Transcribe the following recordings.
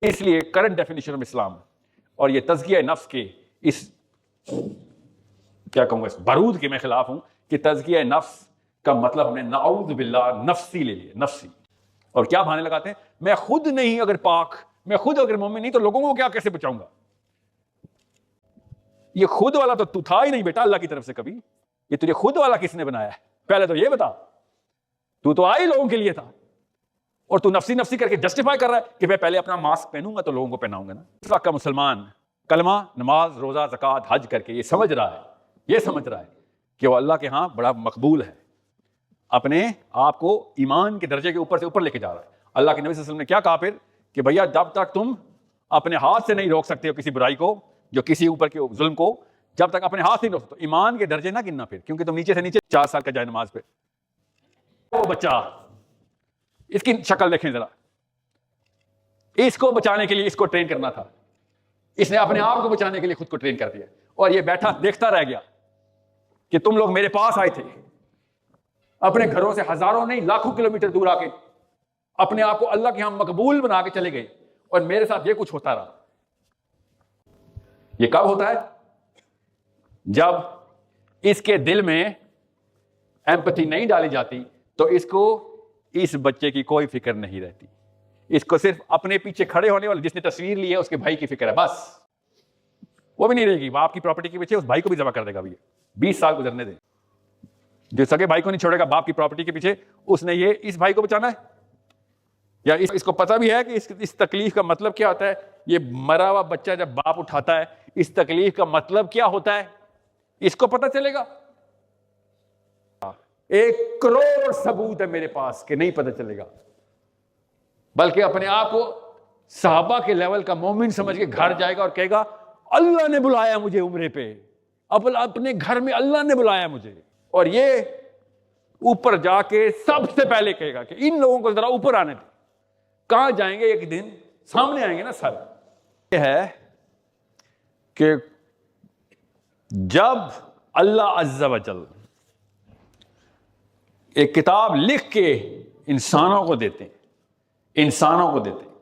اس لیے current definition of اسلام اور یہ تزکیہ نفس کے اس کیا کہوں گا اس بارود کے میں خلاف ہوں کہ تزکیہ نفس کا مطلب ہم نے نعوذ باللہ نفسی لے لیا، نفسی. اور کیا بہانے لگاتے ہیں، میں خود نہیں اگر پاک، میں خود اگر مومن نہیں تو لوگوں کو کیا کیسے بچاؤں گا. یہ خود والا تو تھا ہی نہیں بیٹا اللہ کی طرف سے کبھی. یہ تجھے خود والا کس نے بنایا ہے پہلے تو یہ بتا. تو آئی لوگوں کے لیے تھا اور تو نفسی نفسی کر کے جسٹیفائی کر رہا ہے کہ میں پہلے اپنا ماسک پہنوں گا تو لوگوں کو پہناؤں گا نا. اس وقت کا مسلمان کلمہ، نماز، روزہ، زکوٰۃ، حج کر کے یہ سمجھ رہا ہے کہ وہ اللہ کے ہاں بڑا مقبول ہے، اپنے آپ کو ایمان کے درجے کے اوپر سے اوپر لے کے جا رہا ہے. اللہ کے نبی صلی اللہ علیہ وسلم نے کیا کہا پھر کہ بھیا جب تک تم اپنے ہاتھ سے نہیں روک سکتے ہو کسی برائی کو، جو کسی اوپر کے ظلم کو، جب تک اپنے ہاتھ سے نہیں روک سکتے ایمان کے درجے نہ گننا پھر، کیونکہ تم نیچے سے نیچے 4 سال کا جائے نماز پہ. وہ بچہ اس کی شکل دیکھیں ذرا، اس کو بچانے کے لیے اس کو ٹرین کرنا تھا، اس نے اپنے آپ کو بچانے کے لیے خود کو ٹرین کر دیا اور یہ بیٹھا دیکھتا رہ گیا کہ تم لوگ میرے پاس آئے تھے اپنے گھروں سے ہزاروں نہیں لاکھوں کلومیٹر دور آ کے اپنے آپ کو اللہ کے ہاں مقبول بنا کے چلے گئے اور میرے ساتھ یہ کچھ ہوتا رہا. یہ کب ہوتا ہے؟ جب اس کے دل میں ایمپتھی نہیں ڈالی جاتی تو اس کو اس بچے کی کوئی فکر نہیں رہتی. اس کو صرف اپنے پیچھے کھڑے ہونے والے جس نے تصویر لی ہے اس کے بھائی کی فکر ہے، بس. وہ بھی نہیں رہے گی، باپ کی پراپرٹی کے پیچھے اس بھائی کو بھی ذبح کر دے گا. بھی 20 سال گزرنے دیں، جو سگے بھائی کو نہیں چھوڑے گا باپ کی پراپرٹی کے پیچھے، اس نے یہ اس بھائی کو بچانا ہے. یا اس کو پتہ بھی ہے کہ اس تکلیف کا مطلب کیا ہوتا ہے. یہ مرا ہوا بچہ جب باپ اٹھاتا ہے اس تکلیف کا مطلب کیا ہوتا ہے اس کو پتہ چلے گا. 1 کروڑ ثبوت ہے میرے پاس کہ نہیں پتہ چلے گا، بلکہ اپنے آپ کو صحابہ کے لیول کا مومن سمجھ کے گھر جائے گا اور کہے گا اللہ نے بلایا مجھے عمرے پہ، اپنے گھر میں اللہ نے بلایا مجھے. اور یہ اوپر جا کے سب سے پہلے کہے گا کہ ان لوگوں کو ذرا اوپر آنے دیں. کہاں جائیں گے؟ ایک دن سامنے آئیں گے نا سر. یہ ہے کہ جب اللہ عز و جل ایک کتاب لکھ کے انسانوں کو دیتے ہیں.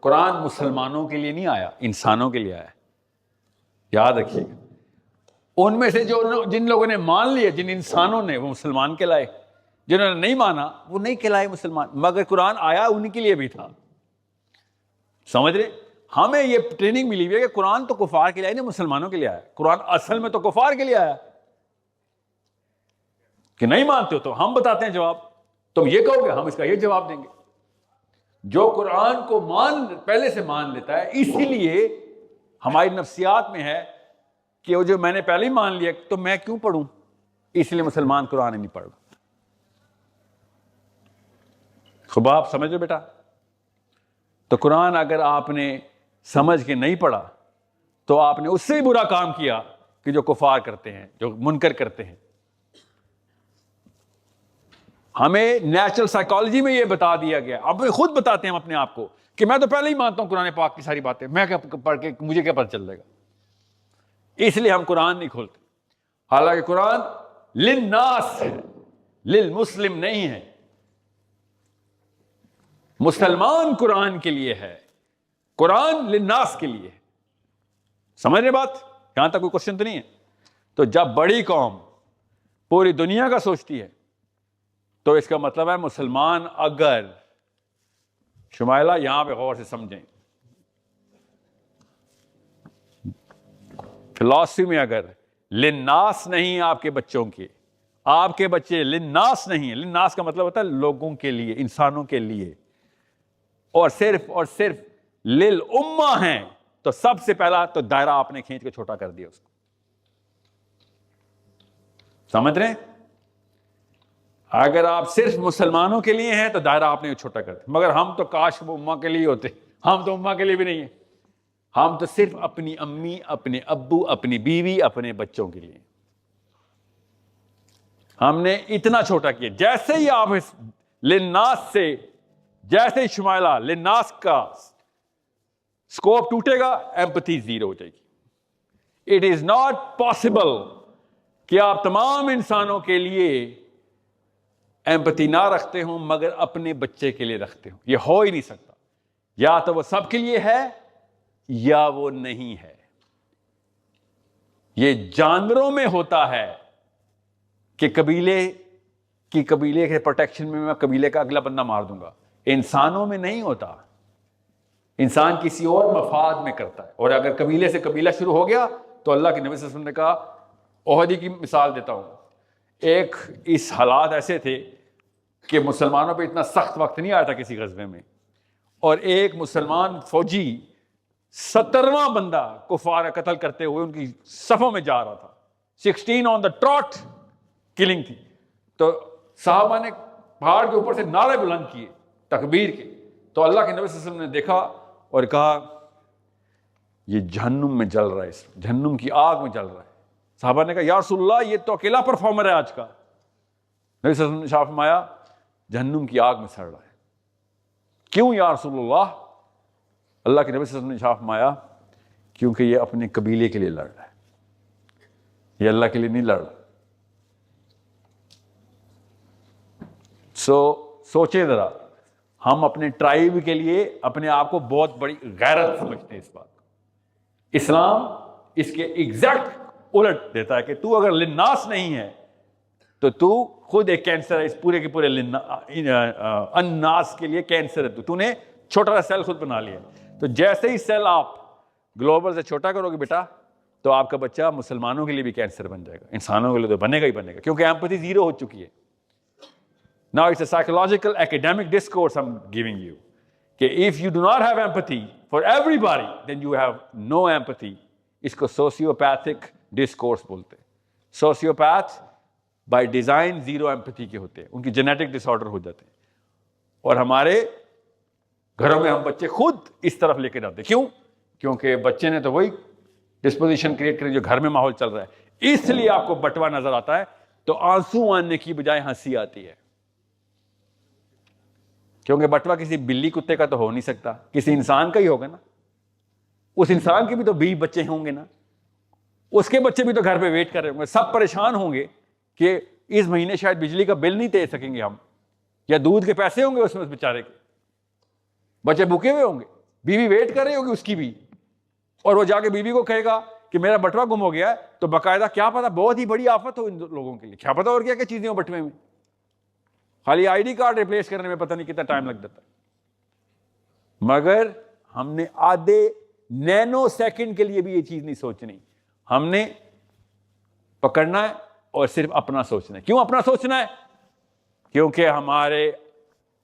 قرآن مسلمانوں کے لیے نہیں آیا، انسانوں کے لیے آیا. یاد رکھیے گا. ان میں سے جن لوگوں نے مان لیا، جن انسانوں نے، وہ مسلمان کہلائے. جنہوں نے نہیں مانا وہ نہیں کہلائے مسلمان. مگر قرآن آیا ان کے لیے بھی تھا. سمجھ رہے؟ ہمیں یہ ٹریننگ ملی ہوئی ہے کہ قرآن تو کفار کے لیے آیا نہیں، مسلمانوں کے لیے آیا. قرآن اصل میں تو کفار کے لیے آیا. کہ نہیں مانتے ہو تو ہم بتاتے ہیں جواب. تم یہ کہو گے، ہم اس کا یہ جواب دیں گے. جو قرآن کو پہلے سے مان لیتا ہے، اسی لیے ہماری نفسیات میں ہے کہ وہ جو میں نے پہلے ہی مان لیا تو میں کیوں پڑھوں، اس لیے مسلمان قرآن ہی نہیں پڑھ رہا. خوب آپ سمجھ رہے بیٹا؟ تو قرآن اگر آپ نے سمجھ کے نہیں پڑھا تو آپ نے اس سے برا کام کیا کہ جو کفار کرتے ہیں، جو منکر کرتے ہیں. ہمیں نیچرل سائیکالوجی میں یہ بتا دیا گیا، اب خود بتاتے ہیں ہم اپنے آپ کو کہ میں تو پہلے ہی مانتا ہوں قرآن پاک کی ساری باتیں، میں کیا پڑھ کے مجھے کیا پتہ چل جائے گا. اس لیے ہم قرآن نہیں کھولتے. حالانکہ قرآن للناس ہے، للمسلم نہیں ہے. مسلمان قرآن کے لیے ہے، قرآن للناس کے لیے. سمجھ رہے بات؟ یہاں تک کوئی کوشچن تو نہیں ہے؟ تو جب بڑی قوم پوری دنیا کا سوچتی ہے تو اس کا مطلب ہے مسلمان اگر شمائلہ یہاں پہ غور سے سمجھیں، فلسفی میں اگر للناس نہیں آپ کے بچوں کے، آپ کے بچے للناس نہیں ہیں. للناس کا مطلب ہوتا ہے لوگوں کے لیے، انسانوں کے لیے، اور صرف للامہ ہیں تو سب سے پہلا تو دائرہ آپ نے کھینچ کے چھوٹا کر دیا اس کو. سمجھ رہے ہیں؟ اگر آپ صرف مسلمانوں کے لیے ہیں تو دائرہ آپ نے چھوٹا کر دیا. مگر ہم تو کاش وہ امہ کے لیے ہوتے. ہم تو امہ کے لیے بھی نہیں ہیں. ہم تو صرف اپنی امی، اپنے ابو، اپنی بیوی، اپنے بچوں کے لیے. ہم نے اتنا چھوٹا کیا. جیسے ہی آپ للناس سے، جیسے ہی شمائلہ للناس کا سکوپ ٹوٹے گا، ایمپتھی زیرو ہو جائے گی. اٹ از ناٹ پاسبل کہ آپ تمام انسانوں کے لیے ایمپتھی نہ رکھتے ہوں مگر اپنے بچے کے لیے رکھتے ہوں. یہ ہو ہی نہیں سکتا. یا تو وہ سب کے لیے ہے یا وہ نہیں ہے. یہ جانوروں میں ہوتا ہے کہ قبیلے کے پروٹیکشن میں قبیلے کا اگلا بندہ مار دوں گا. انسانوں میں نہیں ہوتا. انسان کسی اور مفاد میں کرتا ہے. اور اگر قبیلے سے قبیلہ شروع ہو گیا تو اللہ کے نبی صلی اللہ علیہ وسلم نے کہا, احدی کی مثال دیتا ہوں, ایک اس حالات ایسے تھے کہ مسلمانوں پہ اتنا سخت وقت نہیں آیا تھا کسی غزوے میں, اور ایک مسلمان فوجی 70واں بندہ کفار قتل کرتے ہوئے ان کی صفوں میں جا رہا تھا. 16 آن دا ٹراٹ کلنگ تھی. تو صحابہ نے پہاڑ کے اوپر سے نعرے بلند کیے تکبیر کے. تو اللہ کے نبی صلی اللہ علیہ وسلم نے دیکھا اور کہا یہ جہنم میں جل رہا ہے, جہنم کی آگ میں جل رہا ہے. صحابہ نے کہا یا رسول اللہ یہ تو اکیلا پرفارمر ہے آج کا. نبی صلی اللہ علیہ وسلم نے ارشاد فرمایا جہنم کی آگ میں سڑ رہا ہے. کیوں یا رسول اللہ؟ اللہ کے نبی صلی اللہ علیہ وسلم نے ارشاد فرمایا کیونکہ یہ اپنے قبیلے کے لیے لڑ رہا ہے, یہ اللہ کے لیے نہیں لڑ رہا. سوچیں ذرا, ہم اپنے ٹرائب کے لیے اپنے آپ کو بہت بڑی غیرت سمجھتے ہیں اس بات کو. اسلام اس کے ایگزیکٹ الٹ دیتا ہے کہ تو اگر للناس نہیں ہے تو تو خود ایک کینسر ہے. اس پورے کے پورے الناس کے لیے کینسر ہے. تو نے چھوٹا سا سیل خود بنا لیا. تو جیسے ہی سیل آپ گلوبل سے چھوٹا کرو گے بیٹا تو آپ کا بچہ مسلمانوں کے لیے بھی کینسر بن جائے گا, انسانوں کے لیے تو بنے گا ہی بنے گا, کیونکہ ایمپتھی زیرو ہو چکی ہے. Now it's a psychological academic discourse I'm giving you. کہ if you do not have empathy for everybody, then you have no empathy. اس کو sociopathic discourse بولتے ہیں. Sociopath by design zero empathy کے ہوتے ہیں, ان کی genetic disorder ہو جاتے ہیں. اور ہمارے گھروں میں ہم بچے خود اس طرف لے کے جاتے ہیں. کیوں؟ کیونکہ بچے نے تو وہی ڈسپوزیشن کریٹ کری جو گھر میں ماحول چل رہا ہے. اس لیے آپ کو بٹوا نظر آتا ہے تو آنسو آنے کی بجائے ہنسی آتی ہے. کیونکہ بٹوا کسی بلی کتے کا تو ہو نہیں سکتا, کسی انسان کا ہی ہوگا نا. اس انسان کے بھی تو 20 بچے ہوں گے نا, اس کے بچے بھی تو گھر پہ ویٹ کر رہے ہوں گے. سب پریشان ہوں گے کہ اس مہینے شاید بجلی کا بل نہیں دے سکیں گے ہم, یا دودھ کے پیسے ہوں گے اس میں اس بیچارے کے. بچے بھوکے ہوئے ہوں گے, بیوی ویٹ کر رہی ہوگی اس کی بھی, اور وہ جا کے بیوی کو کہے گا کہ میرا بٹوا گم ہو گیا ہے, تو باقاعدہ کیا پتا بہت ہی بڑی آفت ہو ان لوگوں کے لیے, کیا پتا اور کیا کیا چیزیں ہوں بٹوے میں. خالی آئی ڈی کارڈ ریپلیس کرنے میں پتہ نہیں کتنا ٹائم لگ جاتا ہے. مگر ہم نے آدھے نینو سیکنڈ کے لیے بھی یہ چیز نہیں سوچنی. ہم نے پکڑنا ہے اور صرف اپنا سوچنا ہے. کیوں اپنا سوچنا ہے؟ کیونکہ ہمارے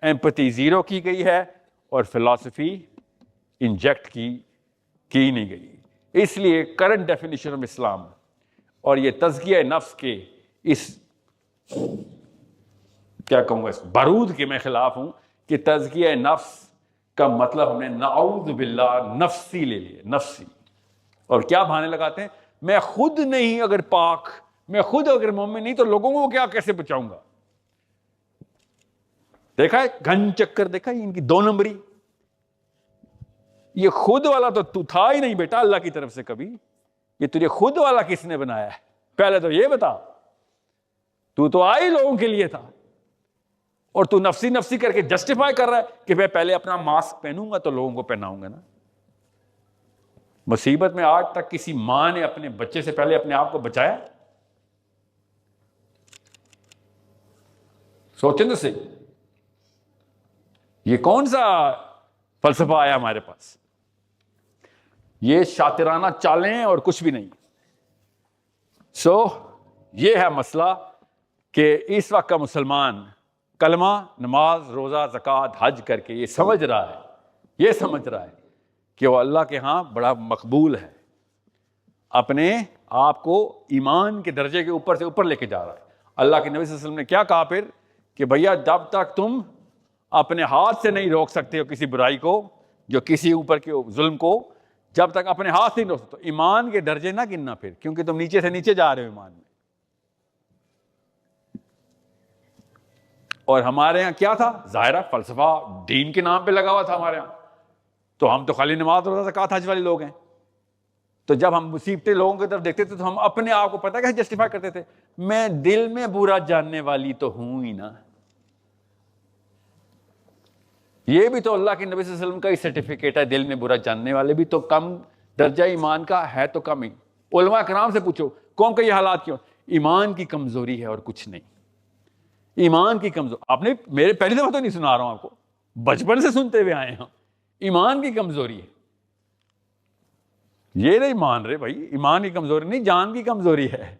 ایمپتھی زیرو کی گئی ہے اور فلسفی انجیکٹ کی نہیں گئی. اس لیے کرنٹ ڈیفینیشن آف اسلام اور یہ تزکیہ نفس کے اس کیا کہوں گا اس بارود کے میں خلاف ہوں کہ تزکیہ نفس کا مطلب ہم نے نعوذ باللہ نفسی لے لیے, نفسی. اور کیا بہانے لگاتے ہیں, میں خود نہیں اگر پاک, میں خود اگر مومن نہیں تو لوگوں کو کیا کیسے بچاؤں گا. دیکھا ہے گھن چکر, دیکھا ہے ان کی 2 نمبری. یہ خود والا تو تھا ہی نہیں بیٹا اللہ کی طرف سے کبھی. یہ تجھے خود والا کس نے بنایا ہے؟ پہلے تو یہ بتا. تو آئی لوگوں کے لیے تھا, اور تو نفسی نفسی کر کے جسٹیفائی کر رہا ہے کہ میں پہلے اپنا ماسک پہنوں گا تو لوگوں کو پہناؤں گا نا. مصیبت میں آج تک کسی ماں نے اپنے بچے سے پہلے اپنے آپ کو بچایا؟ سوچیں تو صحیح. یہ کون سا فلسفہ آیا ہمارے پاس؟ یہ شاطرانہ چالیں ہیں اور کچھ بھی نہیں. یہ ہے مسئلہ کہ اس وقت کا مسلمان کلمہ, نماز, روزہ, زکوٰۃ, حج کر کے یہ سمجھ رہا ہے کہ وہ اللہ کے ہاں بڑا مقبول ہے. اپنے آپ کو ایمان کے درجے کے اوپر سے اوپر لے کے جا رہا ہے. اللہ کے نبی صلی اللہ علیہ وسلم نے کیا کہا پھر کہ بھیا جب تک تم اپنے ہاتھ سے نہیں روک سکتے ہو کسی برائی کو, جو کسی اوپر کے ظلم کو, جب تک اپنے ہاتھ سے نہیں روک سکتے, تو ایمان کے درجے نہ گننا پھر, کیونکہ تم نیچے سے نیچے جا رہے ہو ایمان میں. اور ہمارے یہاں کیا تھا؟ ظاہرہ فلسفہ دین کے نام پہ لگا ہوا تھا ہمارے یہاں. تو ہم تو خالی نماز روزہ زکوٰۃ حج والے لوگ ہیں. تو جب ہم مصیبتیں لوگوں کی طرف دیکھتے تھے تو ہم اپنے آپ کو پتہ کیسے جسٹیفائی کرتے تھے, میں دل میں برا جاننے والی تو ہوں ہی نا. یہ بھی تو اللہ کے نبی صلی اللہ علیہ وسلم کا ہی سرٹیفکیٹ ہے، دل میں برا جاننے والے بھی تو کم درجہ ایمان کا ہے تو کم ہی. علماء کرام سے پوچھو قوم کا یہ حالات کیوں؟ ایمان کی کمزوری ہے اور کچھ نہیں. ایمان کی کمزوری، آپ نے میرے پہلی دفعہ تو نہیں سنا رہا ہوں آپ کو، بچپن سے سنتے ہوئے آئے ہیں. ایمان کی کمزوری ہے، یہ نہیں مان رہے بھائی. ایمان کی کمزوری نہیں، جان کی کمزوری ہے.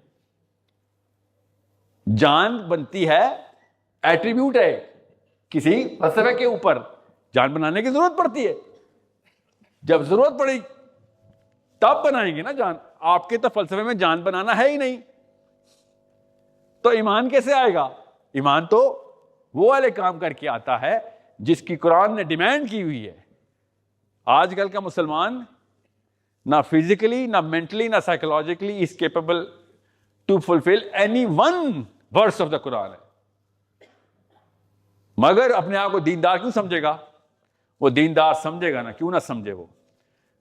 جان بنتی ہے، ایٹریبیوٹ ہے کسی فلسفے کے اوپر. جان بنانے کی ضرورت پڑتی ہے، جب ضرورت پڑی تب بنائیں گے نا جان. آپ کے تو فلسفے میں جان بنانا ہے ہی نہیں، تو ایمان کیسے آئے گا؟ ایمان تو وہ والے کام کر کے آتا ہے جس کی قرآن نے ڈیمانڈ کی ہوئی ہے. آج کل کا مسلمان نہ فزیکلی نہ مینٹلی نہ psychologically is capable to fulfil any one verse of the Quran ہے. مگر اپنے آپ کو دیندار کیوں سمجھے گا؟ وہ دیندار سمجھے گا نا، کیوں نہ سمجھے وہ.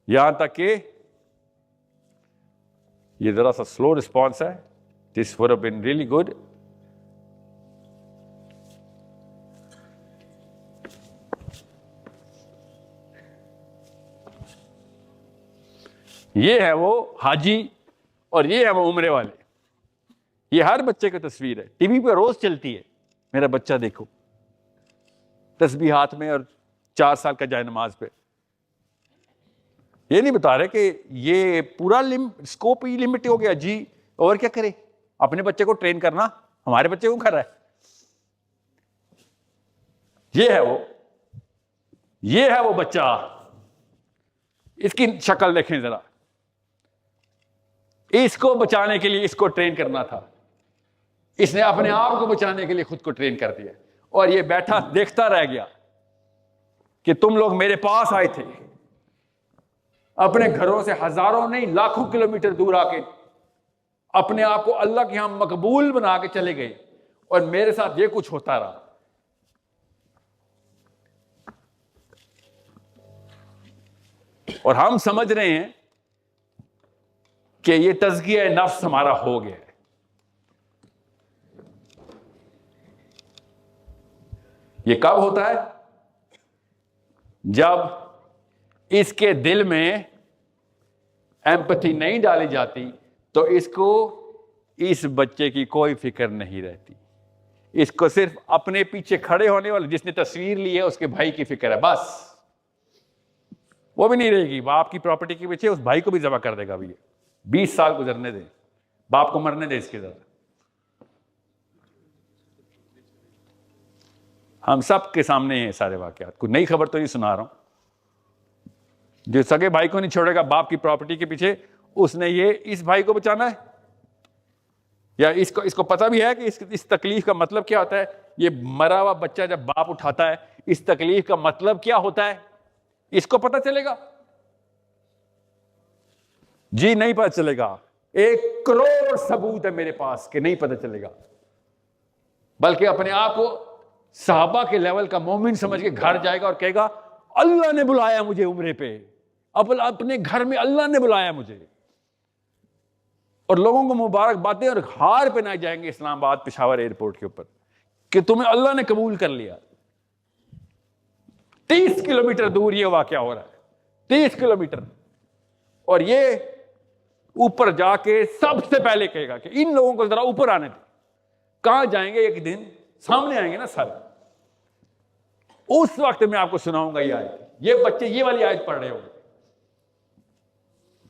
یہاں تک کہ یہ ذرا سا سلو رسپانس ہے. دس would have been really good. یہ ہے وہ حاجی اور یہ ہے وہ عمرے والے. یہ ہر بچے کی تصویر ہے، ٹی وی پہ روز چلتی ہے. میرا بچہ دیکھو تسبیح ہاتھ میں اور 4 سال کا جائے نماز پہ. یہ نہیں بتا رہے کہ یہ پورا اسکوپ ہی لمٹ ہو گیا جی، اور کیا کرے؟ اپنے بچے کو ٹرین کرنا ہمارے بچے کو کر رہا ہے. یہ ہے وہ بچہ، اس کی شکل دیکھیں ذرا. اس کو بچانے کے لیے اس کو ٹرین کرنا تھا، اس نے اپنے آپ کو بچانے کے لیے خود کو ٹرین کر دیا، اور یہ بیٹھا دیکھتا رہ گیا کہ تم لوگ میرے پاس آئے تھے، اپنے گھروں سے ہزاروں نہیں لاکھوں کلومیٹر دور آ کے اپنے آپ کو اللہ کے ہاں مقبول بنا کے چلے گئے، اور میرے ساتھ یہ کچھ ہوتا رہا. اور ہم سمجھ رہے ہیں کہ یہ تزکیہ نفس ہمارا ہو گیا ہے. یہ کب ہوتا ہے؟ جب اس کے دل میں ایمپتھی نہیں ڈالی جاتی تو اس کو اس بچے کی کوئی فکر نہیں رہتی. اس کو صرف اپنے پیچھے کھڑے ہونے والے جس نے تصویر لی ہے اس کے بھائی کی فکر ہے، بس. وہ بھی نہیں رہے گی. باپ کی پراپرٹی کے پیچھے اس بھائی کو بھی ذبح کر دے گا. بھی 20 سال گزرنے دیں، باپ کو مرنے دے اس کے ذرا. ہم سب کے سامنے ہیں سارے واقعات، کوئی نئی خبر تو نہیں سنا رہا ہوں. جو سگے بھائی کو نہیں چھوڑے گا باپ کی پراپرٹی کے پیچھے، اس نے یہ اس بھائی کو بچانا ہے، یا اس کو پتہ بھی ہے کہ اس تکلیف کا مطلب کیا ہوتا ہے. یہ مرا ہوا بچہ جب باپ اٹھاتا ہے اس تکلیف کا مطلب کیا ہوتا ہے اس کو پتہ چلے گا؟ جی نہیں پتہ چلے گا. 1 کروڑ ثبوت ہے میرے پاس کہ نہیں پتہ چلے گا. بلکہ اپنے آپ کو صحابہ کے لیول کا مومن سمجھ کے گھر جائے گا اور کہے گا اللہ نے بلایا مجھے عمرے پہ، اپنے گھر میں اللہ نے بلایا مجھے. اور لوگوں کو مبارک باتیں اور ہار پہنائے جائیں گے اسلام آباد پشاور ایئرپورٹ کے اوپر کہ تمہیں اللہ نے قبول کر لیا. 30 کلومیٹر دور یہ واقعہ ہو رہا ہے، 30 کلومیٹر. اور یہ اوپر جا کے سب سے پہلے کہے گا کہ ان لوگوں کو ذرا اوپر آنے دیں. کہاں جائیں گے؟ ایک دن سامنے آئیں گے نا سر. اس وقت میں آپ کو سناؤں گا یہ آیت. یہ بچے یہ والی آیت پڑھ رہے ہوں گے